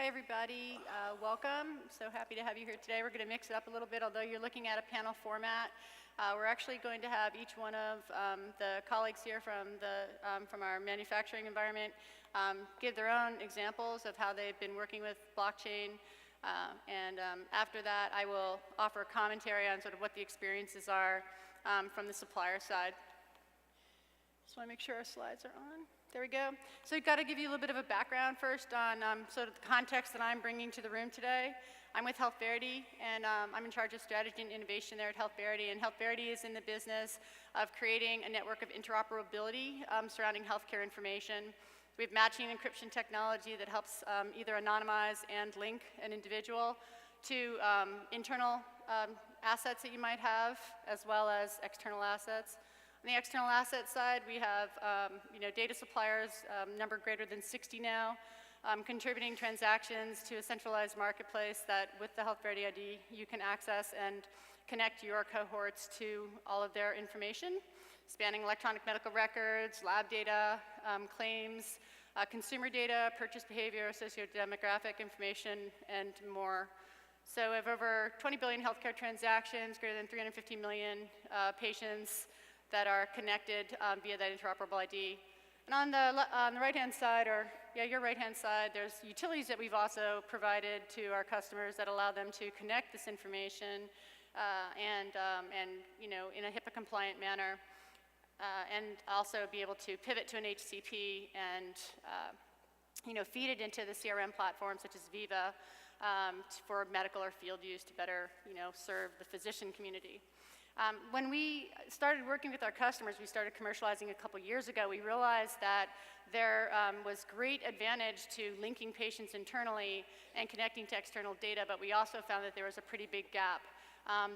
Hi, everybody. Welcome. So happy to have you here today. We're going to mix it up a little bit, although you're looking at a panel format. We're actually going to have each one of the colleagues here from our manufacturing environment give their own examples of how they've been working with blockchain. After that, I will offer a commentary on sort of what the experiences are from the supplier side. Just want to make sure our slides are on. There we go. So I've got to give you a little bit of a background first on sort of the context that I'm bringing to the room today. I'm with HealthVerity, and I'm in charge of strategy and innovation there at HealthVerity. And HealthVerity is in the business of creating a network of interoperability surrounding healthcare information. We have matching and encryption technology that helps either anonymize and link an individual to internal assets that you might have, as well as external assets. On the external asset side, we have data suppliers, number greater than 60 now, contributing transactions to a centralized marketplace that with the HealthVerity ID you can access and connect your cohorts to all of their information, spanning electronic medical records, lab data, claims, consumer data, purchase behavior, socio-demographic information, and more. So we have over 20 billion healthcare transactions, greater than 350 million patients that are connected via that interoperable ID. And on the right-hand side, your right-hand side, there's utilities that we've also provided to our customers that allow them to connect this information and in a HIPAA-compliant manner, and also be able to pivot to an HCP and feed it into the CRM platform such as Viva for medical or field use to better serve the physician community. When we started working with our customers, we started commercializing a couple years ago, we realized that there was great advantage to linking patients internally and connecting to external data, but we also found that there was a pretty big gap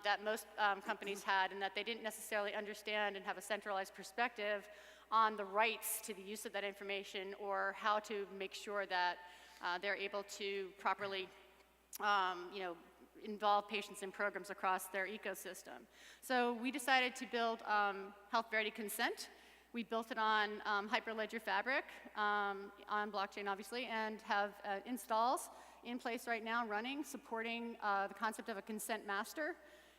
that most companies had, and that they didn't necessarily understand and have a centralized perspective on the rights to the use of that information or how to make sure that they're able to properly involve patients in programs across their ecosystem. So we decided to build HealthVerity Consent. We built it on Hyperledger Fabric, on blockchain obviously, and have installs in place right now running, supporting the concept of a consent master.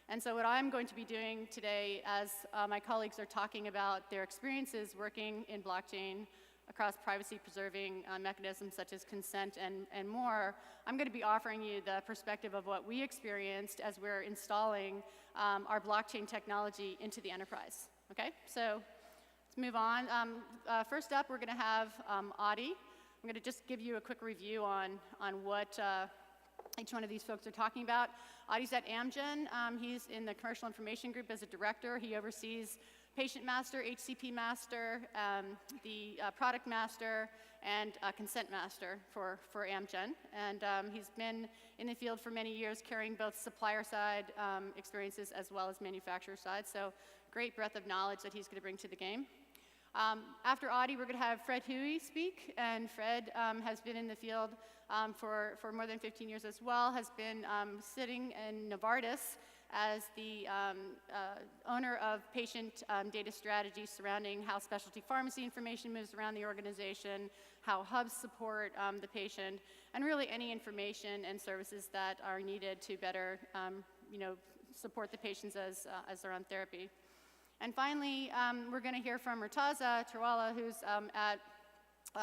And so what I'm going to be doing today, as my colleagues are talking about their experiences working in blockchain across privacy-preserving mechanisms such as consent and more, I'm going to be offering you the perspective of what we experienced as we're installing our blockchain technology into the enterprise. Okay, so let's move on. First up, we're going to have Adi. I'm going to just give you a quick review on what each one of these folks are talking about. Adi's at Amgen. He's in the commercial information group as a director. He oversees Patient Master, HCP Master, the Product Master, and Consent Master for Amgen. And he's been in the field for many years, carrying both supplier side experiences as well as manufacturer side. So great breadth of knowledge that he's going to bring to the game. After Adi, we're going to have Fred Huey speak. And Fred has been in the field for more than 15 years as well, has been sitting in Novartis as the owner of patient data strategy surrounding how specialty pharmacy information moves around the organization, how hubs support the patient, and really any information and services that are needed to better support the patients as they're on therapy. And finally, we're going to hear from Murtaza Terwala, who's at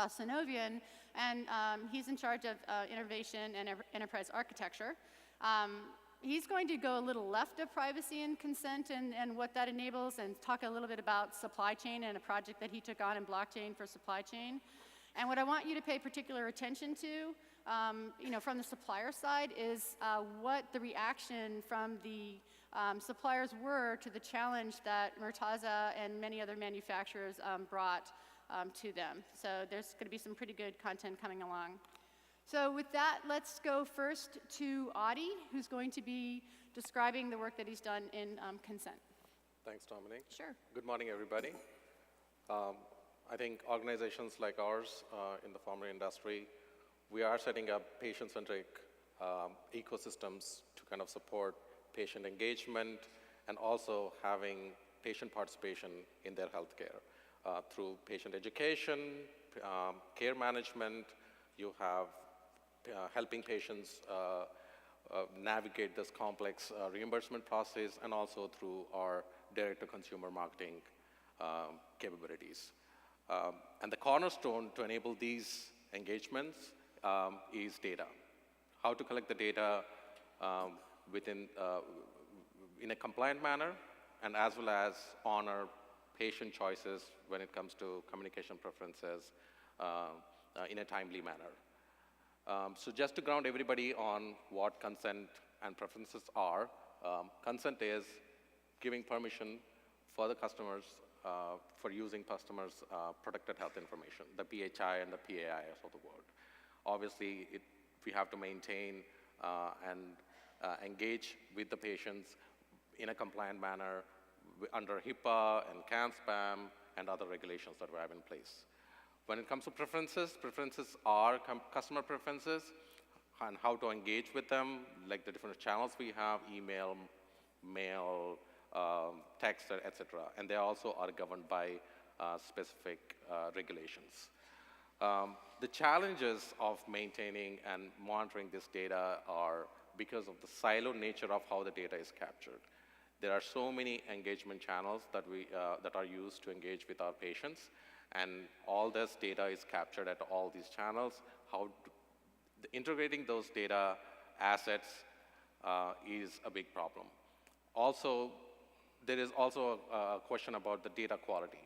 Synovian, and he's in charge of innovation and enterprise architecture. He's going to go a little left of privacy and consent and what that enables, and talk a little bit about supply chain and a project that he took on in blockchain for supply chain. And what I want you to pay particular attention to, from the supplier side, is what the reaction from the suppliers were to the challenge that Murtaza and many other manufacturers brought to them. So there's going to be some pretty good content coming along. So with that, let's go first to Adi, who's going to be describing the work that he's done in consent. Thanks, Dominique. Sure. Good morning, everybody. I think organizations like ours in the pharma industry, we are setting up patient-centric ecosystems to kind of support patient engagement and also having patient participation in their healthcare through patient education, care management. You have helping patients navigate this complex reimbursement process, and also through our direct-to-consumer marketing capabilities. And the cornerstone to enable these engagements is data. How to collect the data in a compliant manner, and as well as honor patient choices when it comes to communication preferences in a timely manner. So just to ground everybody on what consent and preferences are, consent is giving permission for the customers for using customers' protected health information, the PHI and the PAIs of the world. Obviously, we have to maintain and engage with the patients in a compliant manner under HIPAA and CAN-SPAM and other regulations that we have in place. When it comes to preferences, preferences are customer preferences and how to engage with them, like the different channels we have, email, mail, text, etc. And they also are governed by specific regulations. The challenges of maintaining and monitoring this data are because of the siloed nature of how the data is captured. There are so many engagement channels that are used to engage with our patients, and all this data is captured at all these channels. Integrating those data assets is a big problem. Also, there is also a question about the data quality.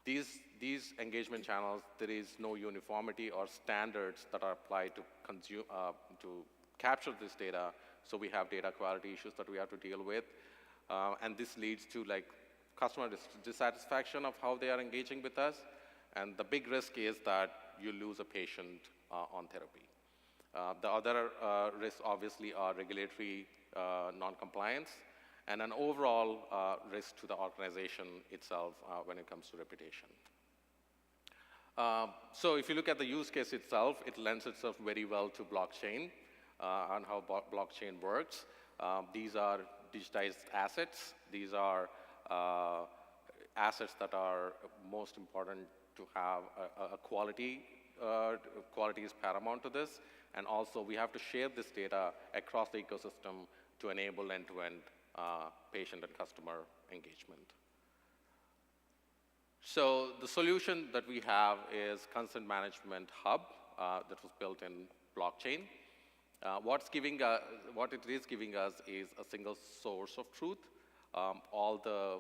These engagement channels, there is no uniformity or standards that are applied to capture this data, so we have data quality issues that we have to deal with. And this leads to customer dissatisfaction of how they are engaging with us. And the big risk is that you lose a patient on therapy. The other risks obviously are regulatory non-compliance and an overall risk to the organization itself when it comes to reputation. So if you look at the use case itself, it lends itself very well to blockchain and how blockchain works. These are digitized assets. These are assets that are most important to have a quality. Quality is paramount to this. And also, we have to share this data across the ecosystem to enable end-to-end patient and customer engagement. So the solution that we have is Consent Management Hub that was built in blockchain. What it is giving us is a single source of truth. All the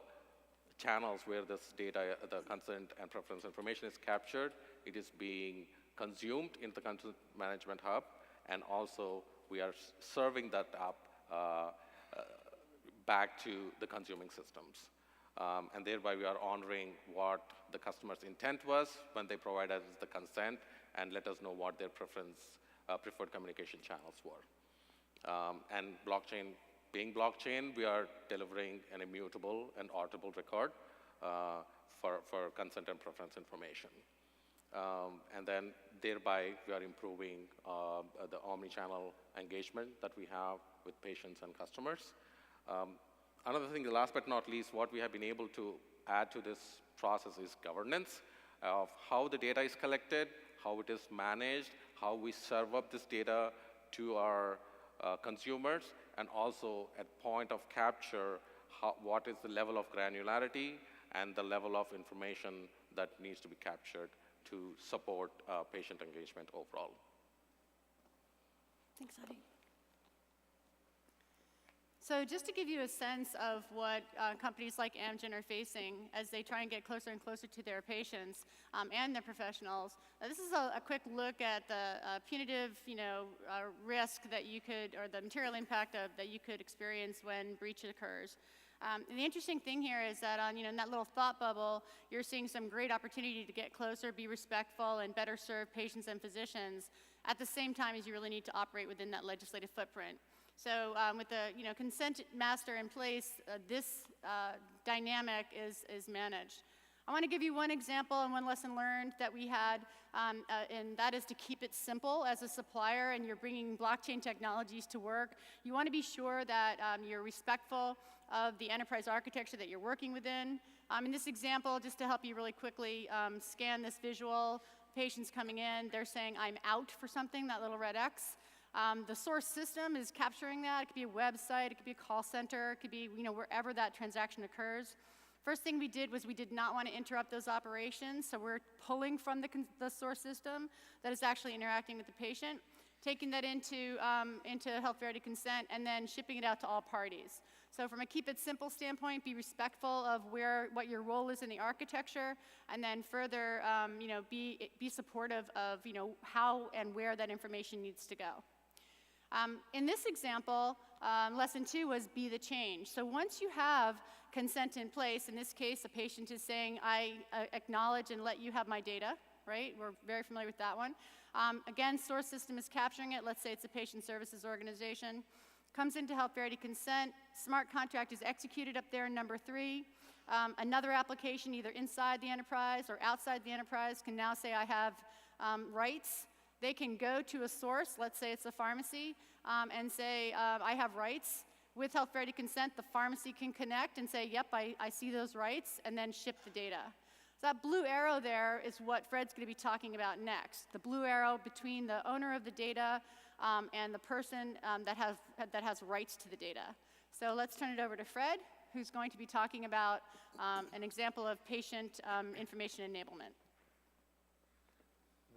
channels where this data, the consent and preference information is captured, it is being consumed in the Consent Management Hub, and also we are serving that up back to the consuming systems. And thereby we are honoring what the customer's intent was when they provide us the consent and let us know what their preferred communication channels were. And blockchain, being blockchain, we are delivering an immutable and auditable record for consent and preference information. And then thereby we are improving the omni-channel engagement that we have with patients and customers. Another thing, last but not least, what we have been able to add to this process is governance of how the data is collected, how it is managed, how we serve up this data to our consumers, and also at point of capture, what is the level of granularity and the level of information that needs to be captured to support patient engagement overall. Thanks, Adi. So just to give you a sense of what companies like Amgen are facing as they try and get closer and closer to their patients and their professionals, this is a quick look at the punitive, risk that you could, or the material impact that you could experience when breach occurs. And the interesting thing here is that in that little thought bubble, you're seeing some great opportunity to get closer, be respectful, and better serve patients and physicians at the same time as you really need to operate within that legislative footprint. So with the consent master in place, this dynamic is managed. I want to give you one example and one lesson learned that we had, and that is to keep it simple as a supplier and you're bringing blockchain technologies to work. You want to be sure that you're respectful of the enterprise architecture that you're working within. In this example, just to help you really quickly scan this visual patients coming in, they're saying, I'm out for something, that little red X. The source system is capturing that. It could be a website, it could be a call center, it could be wherever that transaction occurs. First thing we did was we did not want to interrupt those operations, so we're pulling from the source system that is actually interacting with the patient, taking that into Health Verity consent, and then shipping it out to all parties. So from a keep it simple standpoint, be respectful of what your role is in the architecture, and then further, be supportive of how and where that information needs to go. In this example, lesson 2 was be the change. So once you have consent in place, in this case, a patient is saying, I acknowledge and let you have my data, right? We're very familiar with that one. Again, source system is capturing it. Let's say it's a patient services organization. Comes into Health Verity consent. Smart contract is executed up there in number 3. Another application, either inside the enterprise or outside the enterprise, can now say I have rights. They can go to a source, let's say it's a pharmacy, and say, I have rights. With Health Verity consent, the pharmacy can connect and say, yep, I see those rights, and then ship the data. So that blue arrow there is what Fred's going to be talking about next. The blue arrow between the owner of the data and the person that has rights to the data. So let's turn it over to Fred, who's going to be talking about an example of patient information enablement.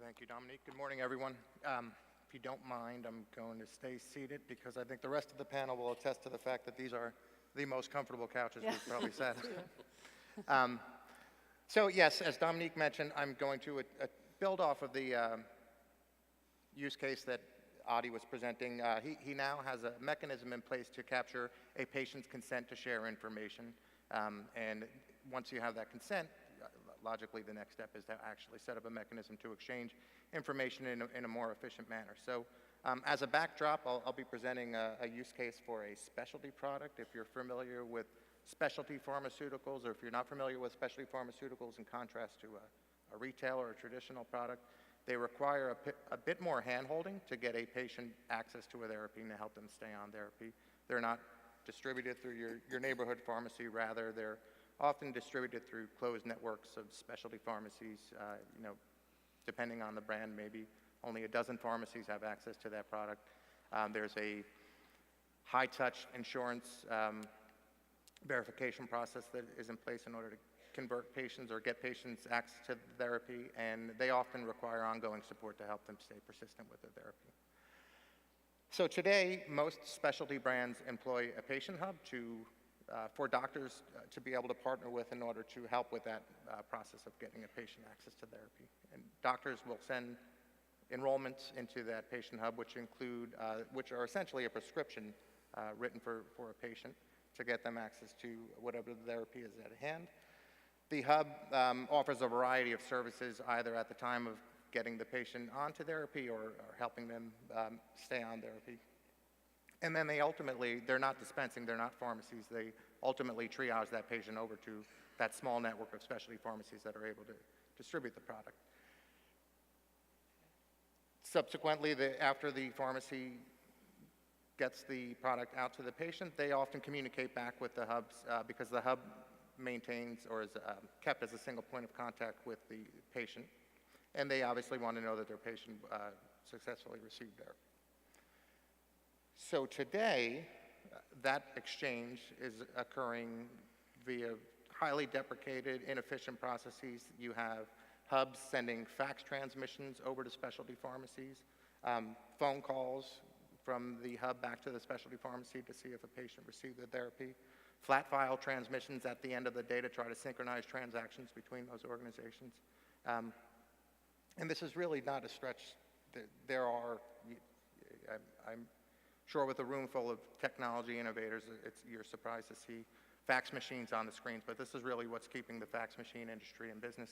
Thank you, Dominique. Good morning, everyone. If you don't mind, I'm going to stay seated because I think the rest of the panel will attest to the fact that these are the most comfortable couches we've probably sat in. So yes, as Dominique mentioned, I'm going to build off of the use case that Adi was presenting. He now has a mechanism in place to capture a patient's consent to share information. And once you have that consent, logically, the next step is to actually set up a mechanism to exchange information in a more efficient manner. So as a backdrop, I'll be presenting a use case for a specialty product. If you're familiar with specialty pharmaceuticals, or if you're not familiar with specialty pharmaceuticals in contrast to a retail or a traditional product, they require a bit more hand-holding to get a patient access to a therapy and to help them stay on therapy. They're not distributed through your neighborhood pharmacy. Rather, they're often distributed through closed networks of specialty pharmacies. Depending on the brand, maybe only a dozen pharmacies have access to that product. There's a high-touch insurance verification process that is in place in order to convert patients or get patients access to therapy, and they often require ongoing support to help them stay persistent with their therapy. So today, most specialty brands employ a patient hub for doctors to be able to partner with in order to help with that process of getting a patient access to therapy. And doctors will send enrollments into that patient hub, which are essentially a prescription written for a patient to get them access to whatever the therapy is at hand. The hub offers a variety of services, either at the time of getting the patient onto therapy or helping them stay on therapy. And then they're not dispensing, they're not pharmacies. They ultimately triage that patient over to that small network of specialty pharmacies that are able to distribute the product. Subsequently, after the pharmacy gets the product out to the patient, they often communicate back with the hubs because the hub maintains or is kept as a single point of contact with the patient. And they obviously want to know that their patient successfully received therapy. So today, that exchange is occurring via highly deprecated, inefficient processes. You have hubs sending fax transmissions over to specialty pharmacies, phone calls from the hub back to the specialty pharmacy to see if a patient received the therapy, flat file transmissions at the end of the day to try to synchronize transactions between those organizations. And this is really not a stretch. There are, I'm sure with a room full of technology innovators, you're surprised to see fax machines on the screens, but this is really what's keeping the fax machine industry in business.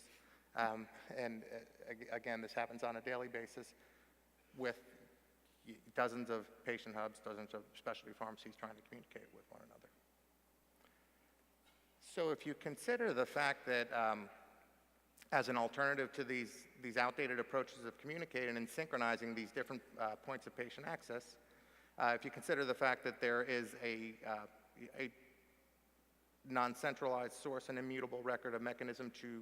Again, this happens on a daily basis with dozens of patient hubs, dozens of specialty pharmacies trying to communicate with one another. So if you consider the fact that as an alternative to these outdated approaches of communicating and synchronizing these different points of patient access, if you consider the fact that there is a non-centralized source and immutable record, a mechanism to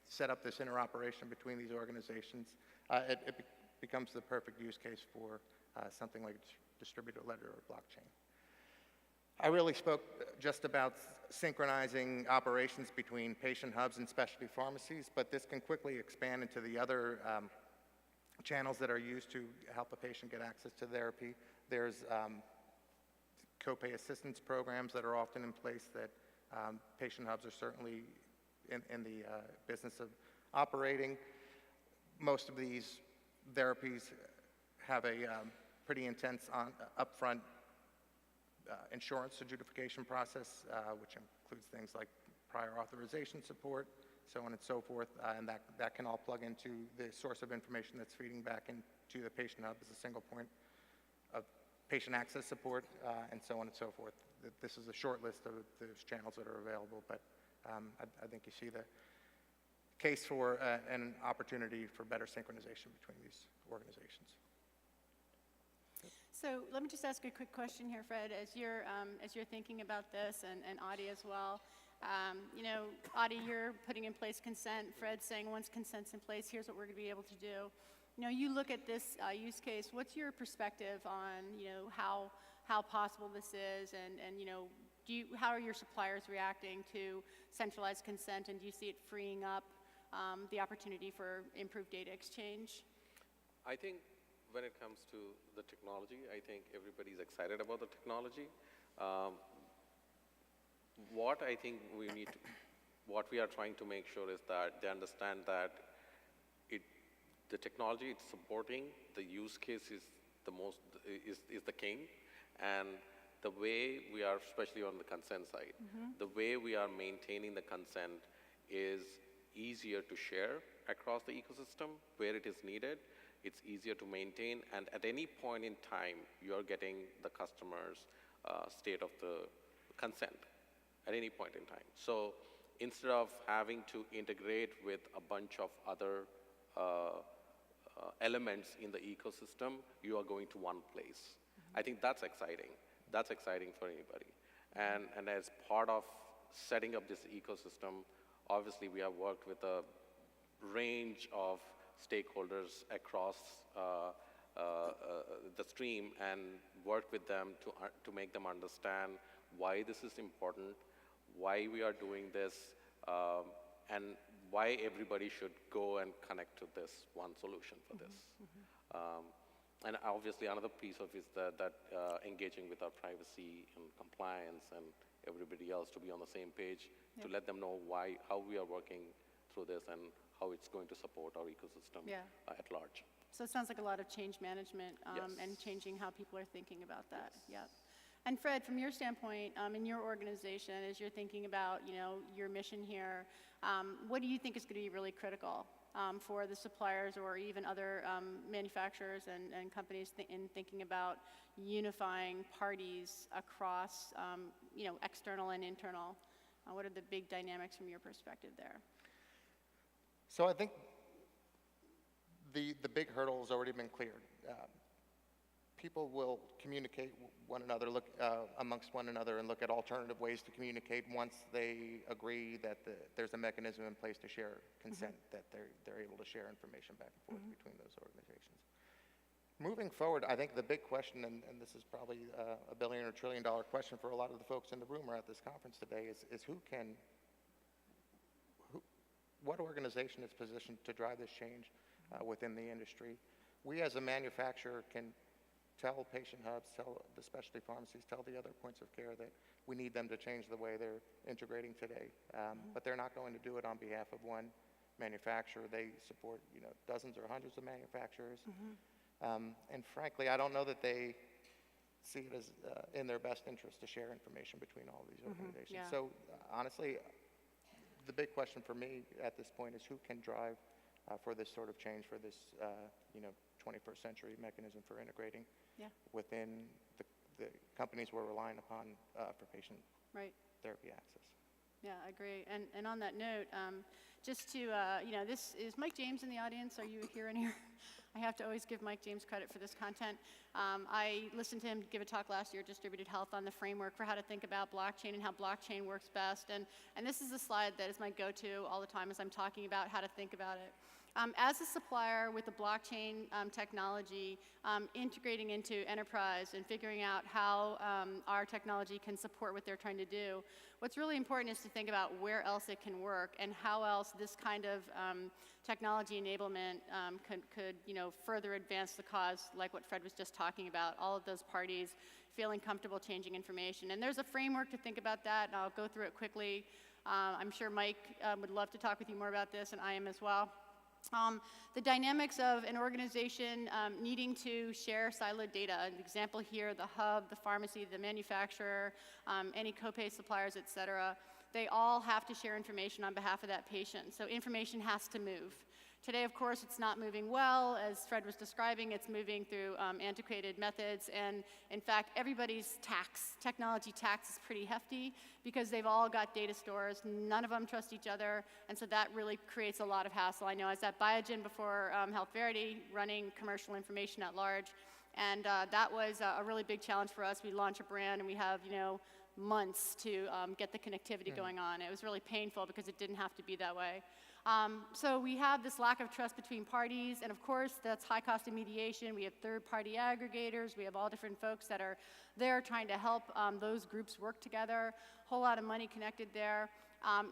set up this interoperation between these organizations, it becomes the perfect use case for something like distributed ledger or blockchain. I really spoke just about synchronizing operations between patient hubs and specialty pharmacies, but this can quickly expand into the other channels that are used to help a patient get access to therapy. There's copay assistance programs that are often in place that patient hubs are certainly in the business of operating. Most of these therapies have a pretty intense upfront insurance adjudication process, which includes things like prior authorization support, so on and so forth, and that can all plug into the source of information that's feeding back into the patient hub as a single point of patient access support, and so on and so forth. This is a short list of those channels that are available, but I think you see the case for an opportunity for better synchronization between these organizations. So let me just ask a quick question here, Fred, as you're thinking about this, and Audie as well. You know, Audie, you're putting in place consent. Fred's saying once consent's in place, here's what we're going to be able to do. You know, you look at this use case. What's your perspective on, you know, how possible this is, and you know, how are your suppliers reacting to centralized consent, and do you see it freeing up the opportunity for improved data exchange? I think when it comes to the technology, I think everybody's excited about the technology. What I think what we are trying to make sure is that they understand that the technology it's supporting, the use case is the king, and the way we are, especially on the consent side, the way we are maintaining the consent is easier to share across the ecosystem where it is needed. It's easier to maintain, and at any point in time, you're getting the customer's state of the consent at any point in time. So instead of having to integrate with a bunch of other elements in the ecosystem, you are going to one place. I think that's exciting. That's exciting for anybody. And as part of setting up this ecosystem, obviously we have worked with a range of stakeholders across the stream and worked with them to make them understand why this is important, why we are doing this, and why everybody should go and connect to this one solution for this. And obviously another piece of is that engaging with our privacy and compliance and everybody else to be on the same page, to let them know how we are working through this and how it's going to support our ecosystem at large. So it sounds like a lot of change management and changing how people are thinking about that. Yes. And Fred, from your standpoint, in your organization, as you're thinking about, you know, your mission here, what do you think is going to be really critical for the suppliers or even other manufacturers and companies in thinking about unifying parties across, you know, external and internal? What are the big dynamics from your perspective there? So I think the big hurdle has already been cleared. People will communicate one another, amongst one another, and look at alternative ways to communicate once they agree that there's a mechanism in place to share consent, that they're able to share information back and forth between those organizations. Moving forward, I think the big question, and this is probably a billion or $1 trillion question for a lot of the folks in the room or at this conference today, is what organization is positioned to drive this change within the industry? We as a manufacturer can tell patient hubs, tell the specialty pharmacies, tell the other points of care that we need them to change the way they're integrating today. But they're not going to do it on behalf of one manufacturer. They support, you know, dozens or hundreds of manufacturers. And frankly, I don't know that they see it as in their best interest to share information between all these organizations. So honestly, the big question for me at this point is who can drive for this sort of change, for this, you know, 21st century mechanism for integrating within the companies we're relying upon for patient therapy access. Yeah, I agree. And on that note, just to, you know, is Mike James in the audience? Are you here in here? I have to always give Mike James credit for this content. I listened to him give a talk last year at Distributed Health on the framework for how to think about blockchain and how blockchain works best. And this is a slide that is my go-to all the time as I'm talking about how to think about it. As a supplier with the blockchain technology, integrating into enterprise and figuring out how our technology can support what they're trying to do, what's really important is to think about where else it can work and how else this kind of technology enablement could further advance the cause, like what Fred was just talking about, all of those parties feeling comfortable changing information. And there's a framework to think about that, and I'll go through it quickly. I'm sure Mike would love to talk with you more about this, and I am as well. The dynamics of an organization needing to share siloed data. An example here, the hub, the pharmacy, the manufacturer, any copay suppliers, et cetera. They all have to share information on behalf of that patient. So information has to move. Today, of course, it's not moving well. As Fred was describing, it's moving through antiquated methods. And in fact, everybody's technology tax is pretty hefty because they've all got data stores. None of them trust each other. And so that really creates a lot of hassle. I know I was at Biogen before Health Verity running commercial information at large. And that was a really big challenge for us. We launch a brand and we have, months to get the connectivity going on. It was really painful because it didn't have to be that way. So we have this lack of trust between parties, and of course, that's high cost of mediation. We have third-party aggregators. We have all different folks that are there trying to help those groups work together. Whole lot of money connected there.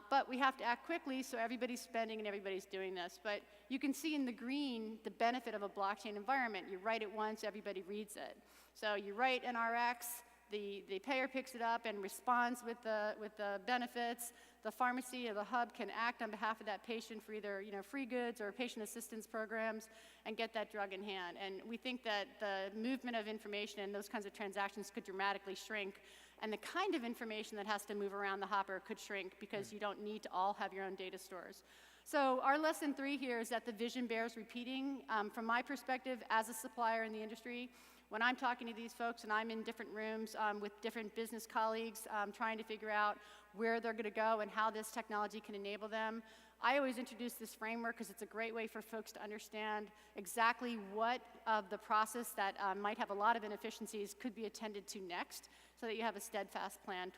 But we have to act quickly, so everybody's spending and everybody's doing this. But you can see in the green the benefit of a blockchain environment. You write it once, everybody reads it. So you write an RX, the payer picks it up and responds with the benefits. The pharmacy or the hub can act on behalf of that patient for either free goods or patient assistance programs and get that drug in hand. And we think that the movement of information and those kinds of transactions could dramatically shrink. And the kind of information that has to move around the hopper could shrink because you don't need to all have your own data stores. So our lesson 3 here is that the vision bears repeating. From my perspective as a supplier in the industry, when I'm talking to these folks and I'm in different rooms with different business colleagues trying to figure out where they're going to go and how this technology can enable them, I always introduce this framework because it's a great way for folks to understand exactly what of the process that might have a lot of inefficiencies could be attended to next so that you have a steadfast plan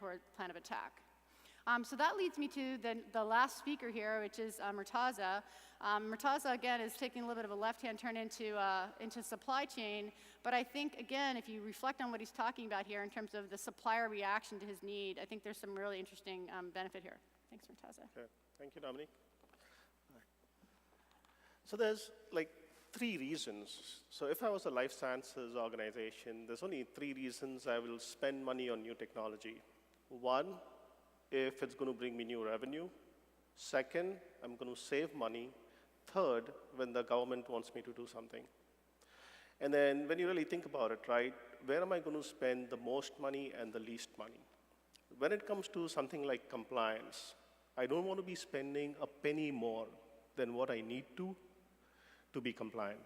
of attack. So that leads me to the last speaker here, which is Murtaza. Murtaza, again, is taking a little bit of a left-hand turn into supply chain. But I think, again, if you reflect on what he's talking about here in terms of the supplier reaction to his need, I think there's some really interesting benefit here. Thanks, Murtaza. Okay. Thank you, Dominique. So there's like 3 reasons. So if I was a life sciences organization, there's only 3 reasons I will spend money on new technology. 1, if it's going to bring me new revenue. 2nd, I'm going to save money. 3rd, when the government wants me to do something. And then when you really think about it, right, where am I going to spend the most money and the least money? When it comes to something like compliance, I don't want to be spending a penny more than what I need to be compliant.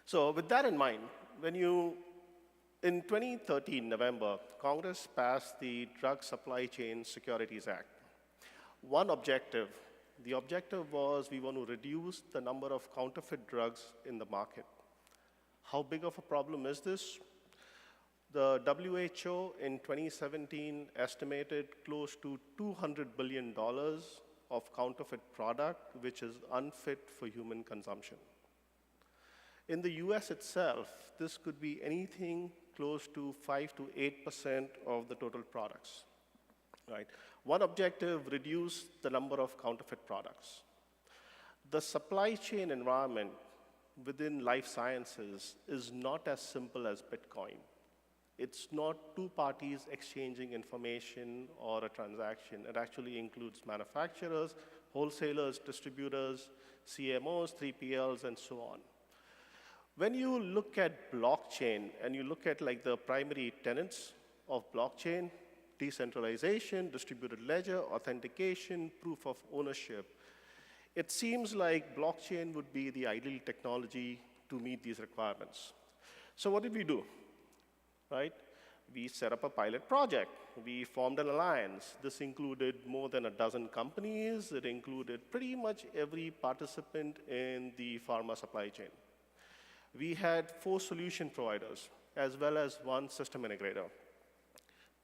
So with that in mind, in 2013, November, Congress passed the Drug Supply Chain Securities Act. One objective, the objective was we want to reduce the number of counterfeit drugs in the market. How big of a problem is this? The WHO in 2017 estimated close to $200 billion of counterfeit product, which is unfit for human consumption. In the US itself, this could be anything close to 5 to 8% of the total products, right? One objective, reduce the number of counterfeit products. The supply chain environment within life sciences is not as simple as Bitcoin. It's not 2 parties exchanging information or a transaction. It actually includes manufacturers, wholesalers, distributors, CMOs, 3PLs, and so on. When you look at blockchain and you look at like the primary tenets of blockchain, decentralization, distributed ledger, authentication, proof of ownership, it seems like blockchain would be the ideal technology to meet these requirements. So what did we do? Right? We set up a pilot project. We formed an alliance. This included more than a dozen companies. It included pretty much every participant in the pharma supply chain. We had 4 solution providers, as well as 1 system integrator.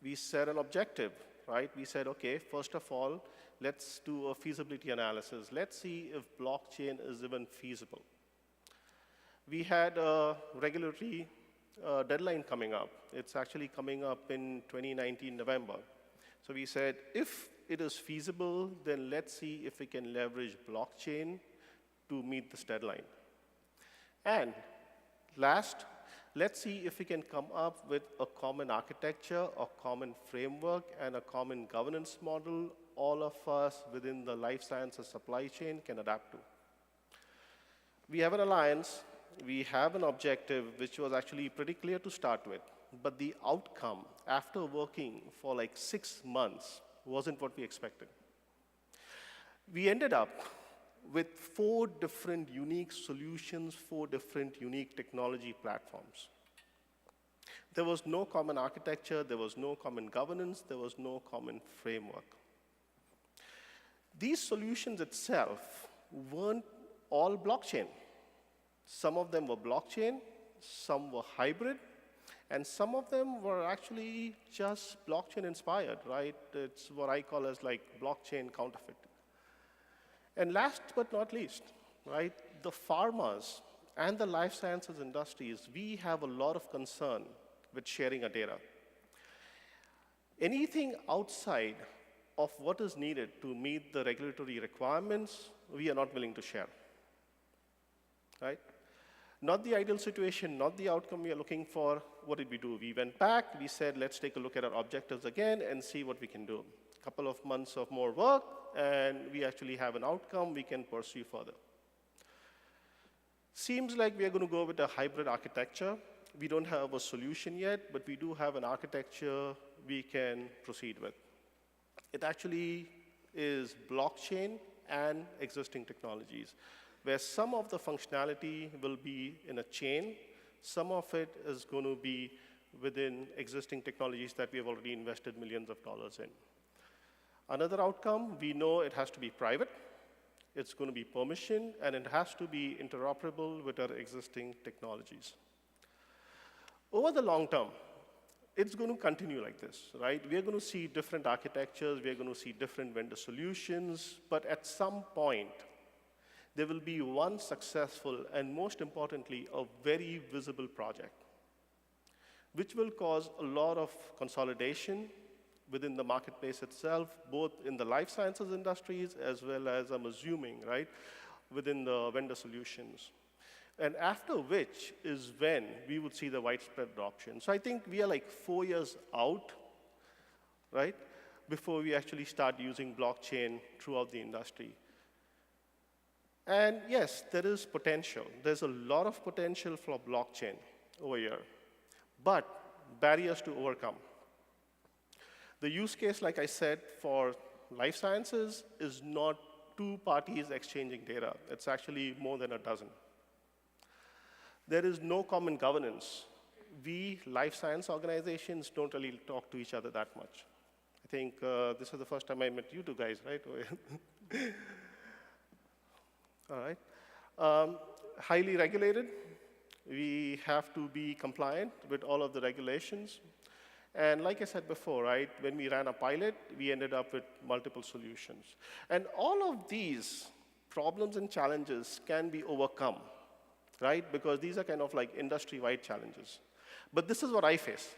We set an objective, right? We said, okay, first of all, let's do a feasibility analysis. Let's see if blockchain is even feasible. We had a regulatory deadline coming up. It's actually coming up in 2019 November. So we said, if it is feasible, then let's see if we can leverage blockchain to meet this deadline. And last, let's see if we can come up with a common architecture, a common framework, and a common governance model all of us within the life sciences supply chain can adapt to. We have an alliance, we have an objective, which was actually pretty clear to start with, but the outcome, after working for like 6 months, wasn't what we expected. We ended up with 4 different unique solutions, 4 different unique technology platforms. There was no common architecture, there was no common governance, there was no common framework. These solutions itself weren't all blockchain. Some of them were blockchain, some were hybrid, and some of them were actually just blockchain inspired, right? It's what I call as like blockchain counterfeit. And last but not least, right, the pharmas and the life sciences industries, we have a lot of concern with sharing our data. Anything outside of what is needed to meet the regulatory requirements, we are not willing to share, right? Not the ideal situation, not the outcome we are looking for. What did we do? We went back, we said, let's take a look at our objectives again and see what we can do. A couple of months of more work, and we actually have an outcome we can pursue further. Seems like we are going to go with a hybrid architecture. We don't have a solution yet, but we do have an architecture we can proceed with. It actually is blockchain and existing technologies, where some of the functionality will be in a chain, some of it is going to be within existing technologies that we have already invested millions of dollars in. Another outcome, we know it has to be private, it's going to be permissioned, and it has to be interoperable with our existing technologies. Over the long term, it's going to continue like this, right? We are going to see different architectures, we are going to see different vendor solutions, but at some point, there will be one successful and, most importantly, a very visible project, which will cause a lot of consolidation within the marketplace itself, both in the life sciences industries as well as, I'm assuming, right, within the vendor solutions. And after which is when we would see the widespread adoption. So I think we are like 4 years out, right, before we actually start using blockchain throughout the industry. And yes, there is potential. There's a lot of potential for blockchain over here, but barriers to overcome. The use case, like I said, for life sciences is not 2 parties exchanging data. It's actually more than a dozen. There is no common governance. We, life science organizations, don't really talk to each other that much. I think this is the first time I met you 2 guys, right? All right. Highly regulated. We have to be compliant with all of the regulations. And like I said before, right, when we ran a pilot, we ended up with multiple solutions. And all of these problems and challenges can be overcome, right? Because these are kind of like industry-wide challenges. But this is what I face.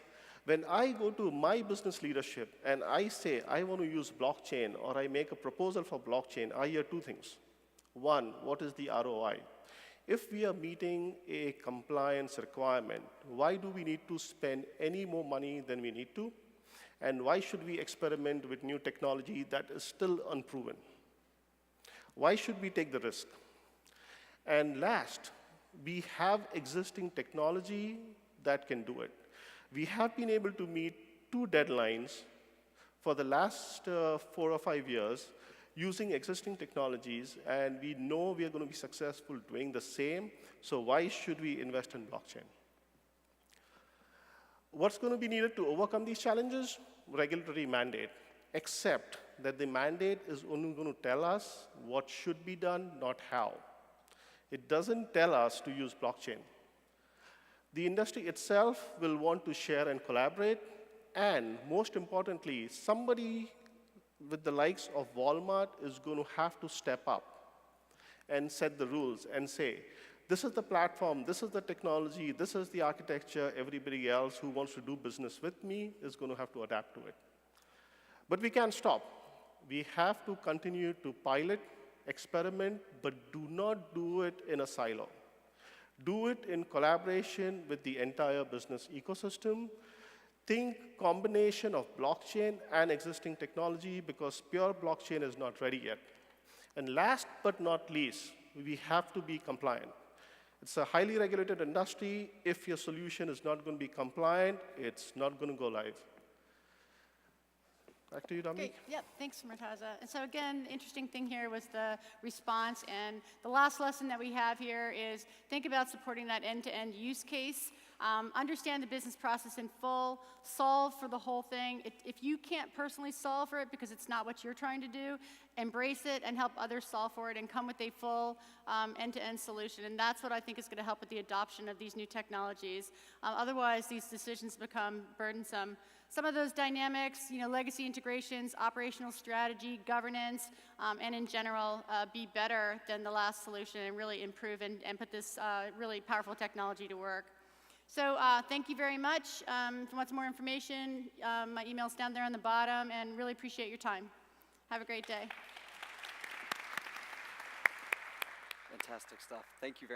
When I go to my business leadership and I say I want to use blockchain or I make a proposal for blockchain, I hear 2 things. One, what is the ROI? If we are meeting a compliance requirement, why do we need to spend any more money than we need to? And why should we experiment with new technology that is still unproven? Why should we take the risk? And last, we have existing technology that can do it. We have been able to meet 2 deadlines for the last 4 or 5 years using existing technologies, and we know we are going to be successful doing the same, so why should we invest in blockchain? What's going to be needed to overcome these challenges? Regulatory mandate, except that the mandate is only going to tell us what should be done, not how. It doesn't tell us to use blockchain. The industry itself will want to share and collaborate, and most importantly, somebody with the likes of Walmart is going to have to step up and set the rules and say, this is the platform, this is the technology, this is the architecture, everybody else who wants to do business with me is going to have to adapt to it. But we can't stop. We have to continue to pilot, experiment, but do not do it in a silo. Do it in collaboration with the entire business ecosystem. Think combination of blockchain and existing technology, because pure blockchain is not ready yet. And last but not least, we have to be compliant. It's a highly regulated industry. If your solution is not going to be compliant, it's not going to go live. Back to you, Dominique. Great. Yep. Thanks, Murtaza. And so again, the interesting thing here was the response. And the last lesson that we have here is think about supporting that end-to-end use case. Understand the business process in full. Solve for the whole thing. If you can't personally solve for it because it's not what you're trying to do, embrace it and help others solve for it and come with a full end-to-end solution. And that's what I think is going to help with the adoption of these new technologies. Otherwise, these decisions become burdensome. Some of those dynamics, legacy integrations, operational strategy, governance, and in general, be better than the last solution and really improve and put this really powerful technology to work. So thank you very much. If you want some more information, my email's down there on the bottom, and really appreciate your time. Have a great day. Fantastic stuff. Thank you very much.